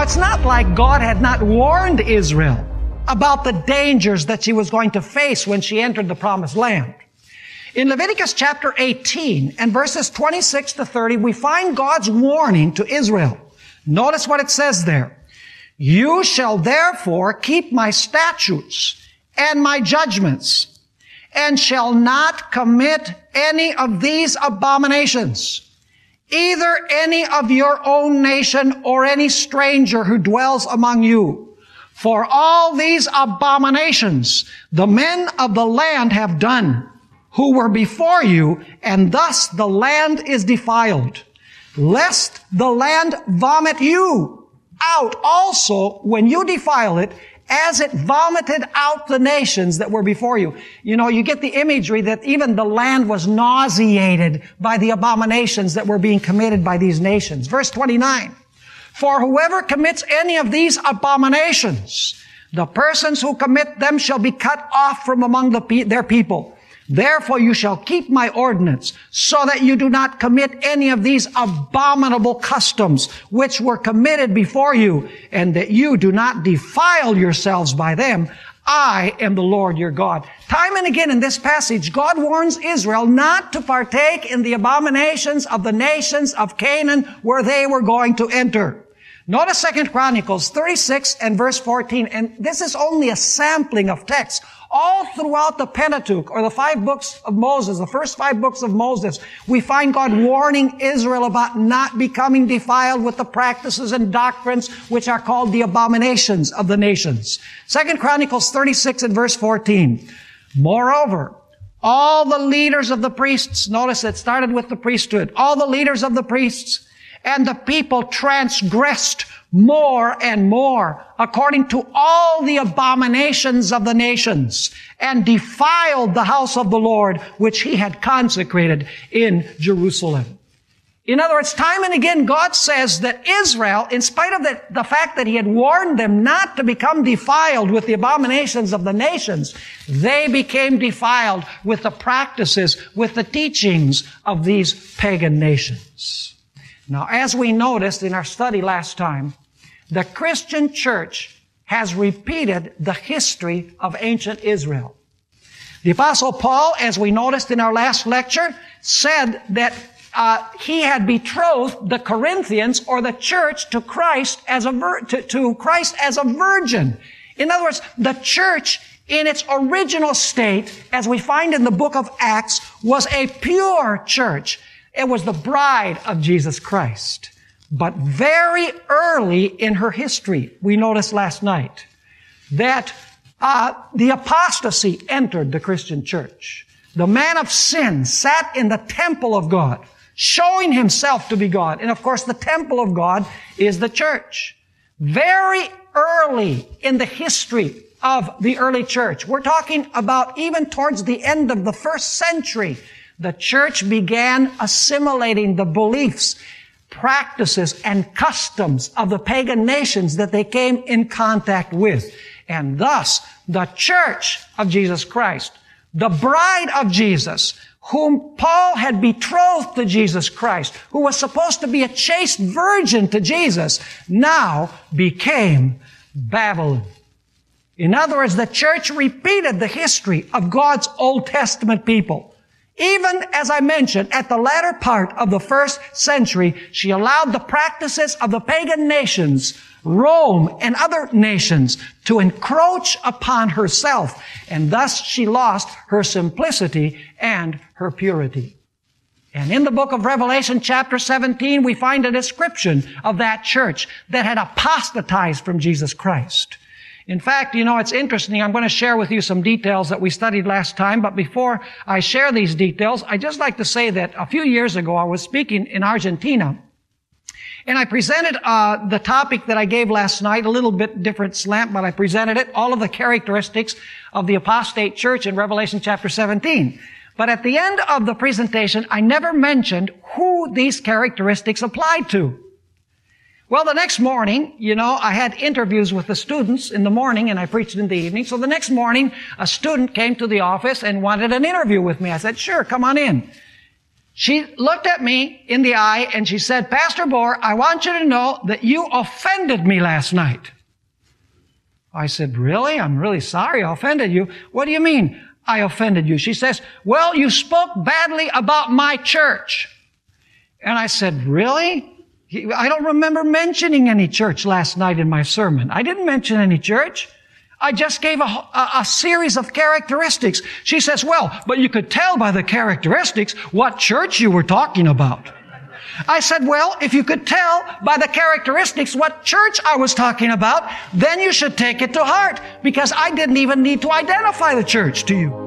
it's not like God had not warned Israel about the dangers that she was going to face when she entered the promised land. In Leviticus chapter 18 and verses 26 to 30, we find God's warning to Israel. Notice what it says there. You shall therefore keep my statutes and my judgments, and shall not commit any of these abominations, either any of your own nation or any stranger who dwells among you. For all these abominations the men of the land have done, who were before you, and thus the land is defiled, lest the land vomit you out also when you defile it, as it vomited out the nations that were before you. You know, you get the imagery that even the land was nauseated by the abominations that were being committed by these nations. Verse 29, for whoever commits any of these abominations, the persons who commit them shall be cut off from among their people. Therefore you shall keep my ordinance, so that you do not commit any of these abominable customs which were committed before you, and that you do not defile yourselves by them. I am the Lord your God. Time and again in this passage, God warns Israel not to partake in the abominations of the nations of Canaan where they were going to enter. Notice 2 Chronicles 36 and verse 14, and this is only a sampling of text. All throughout the Pentateuch, or the 5 books of Moses, the first 5 books of Moses, we find God warning Israel about not becoming defiled with the practices and doctrines which are called the abominations of the nations. 2 Chronicles 36 and verse 14. Moreover, all the leaders of the priests, notice it started with the priesthood, all the leaders of the priests and the people transgressed more and more according to all the abominations of the nations, and defiled the house of the Lord which he had consecrated in Jerusalem. In other words, time and again God says that Israel, in spite of the fact that he had warned them not to become defiled with the abominations of the nations, they became defiled with the practices, with the teachings of these pagan nations. Now, as we noticed in our study last time, the Christian church has repeated the history of ancient Israel. The Apostle Paul, as we noticed in our last lecture, said that he had betrothed the Corinthians, or the church, to Christ as a virgin. In other words, the church in its original state, as we find in the book of Acts, was a pure church. It was the bride of Jesus Christ. But very early in her history, we noticed last night that the apostasy entered the Christian church. The man of sin sat in the temple of God, showing himself to be God. And of course, the temple of God is the church. Very early in the history of the early church, we're talking about even towards the end of the 1st century, the church began assimilating the beliefs, practices, and customs of the pagan nations that they came in contact with. And thus, the church of Jesus Christ, the bride of Jesus, whom Paul had betrothed to Jesus Christ, who was supposed to be a chaste virgin to Jesus, now became Babylon. In other words, the church repeated the history of God's Old Testament people. Even, as I mentioned, at the latter part of the 1st century, she allowed the practices of the pagan nations, Rome and other nations, to encroach upon herself, and thus she lost her simplicity and her purity. And in the book of Revelation, chapter 17, we find a description of that church that had apostatized from Jesus Christ. In fact, you know, it's interesting. I'm going to share with you some details that we studied last time. But before I share these details, I'd just like to say that a few years ago, I was speaking in Argentina. And I presented the topic that I gave last night, a little bit different slant, but I presented it, all of the characteristics of the apostate church in Revelation chapter 17. But at the end of the presentation, I never mentioned who these characteristics applied to. Well, the next morning, you know, I had interviews with the students in the morning and I preached in the evening. So the next morning, a student came to the office and wanted an interview with me. I said, sure, come on in. She looked at me in the eye and she said, Pastor Bor, I want you to know that you offended me last night. I said, really? I'm really sorry I offended you. What do you mean I offended you? She says, well, you spoke badly about my church. And I said, really? I don't remember mentioning any church last night in my sermon. I didn't mention any church. I just gave a series of characteristics. She says, well, but you could tell by the characteristics what church you were talking about. I said, well, if you could tell by the characteristics what church I was talking about, then you should take it to heart, because I didn't even need to identify the church to you.